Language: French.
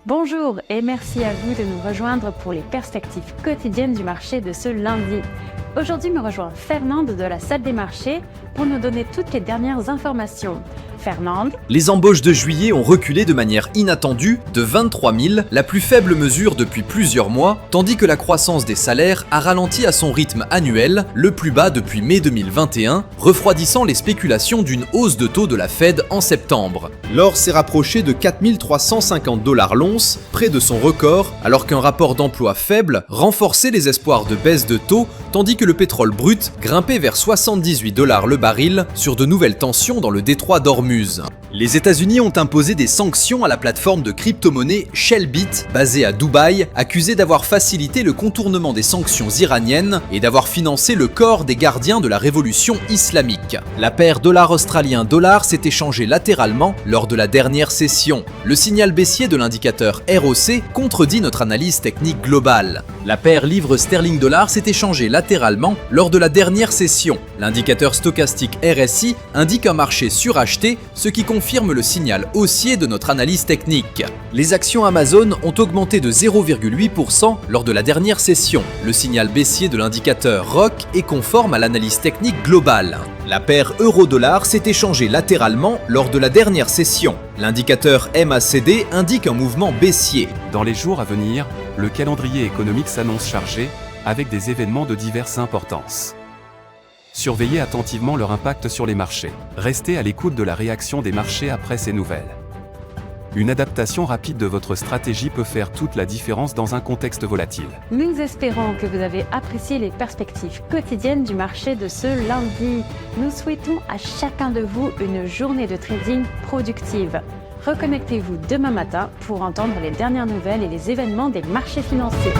Bonjour et merci à vous de nous rejoindre pour les perspectives quotidiennes du marché de ce lundi. Aujourd'hui me rejoint Fernande de la salle des marchés pour nous donner toutes les dernières informations. Fernande. Les embauches de juillet ont reculé de manière inattendue de 23 000, la plus faible mesure depuis plusieurs mois, tandis que la croissance des salaires a ralenti à son rythme annuel, le plus bas depuis mai 2021, refroidissant les spéculations d'une hausse de taux de la Fed en septembre. L'or s'est rapproché de 4 350 $ l'once, près de son record, alors qu'un rapport d'emploi faible renforçait les espoirs de baisse de taux, tandis que le pétrole brut grimpait vers 78 $ le baril sur de nouvelles tensions dans le détroit d'Ormuz. Les États-Unis ont imposé des sanctions à la plateforme de crypto-monnaie Shellbit, basée à Dubaï, accusée d'avoir facilité le contournement des sanctions iraniennes et d'avoir financé le corps des gardiens de la révolution islamique. La paire dollar australien-dollar s'est échangée latéralement lors de la dernière session. Le signal baissier de l'indicateur ROC contredit notre analyse technique globale. La paire livre sterling-dollar s'est échangée latéralement lors de la dernière session. L'indicateur stochastique RSI indique un marché suracheté, ce qui confirme le signal haussier de notre analyse technique. Les actions Amazon ont augmenté de 0,8% lors de la dernière session. Le signal baissier de l'indicateur ROC est conforme à l'analyse technique globale. La paire euro-dollar s'est échangée latéralement lors de la dernière session. L'indicateur MACD indique un mouvement baissier. Dans les jours à venir, le calendrier économique s'annonce chargé, avec des événements de diverses importances. Surveillez attentivement leur impact sur les marchés. Restez à l'écoute de la réaction des marchés après ces nouvelles. Une adaptation rapide de votre stratégie peut faire toute la différence dans un contexte volatile. Nous espérons que vous avez apprécié les perspectives quotidiennes du marché de ce lundi. Nous souhaitons à chacun de vous une journée de trading productive. Reconnectez-vous demain matin pour entendre les dernières nouvelles et les événements des marchés financiers.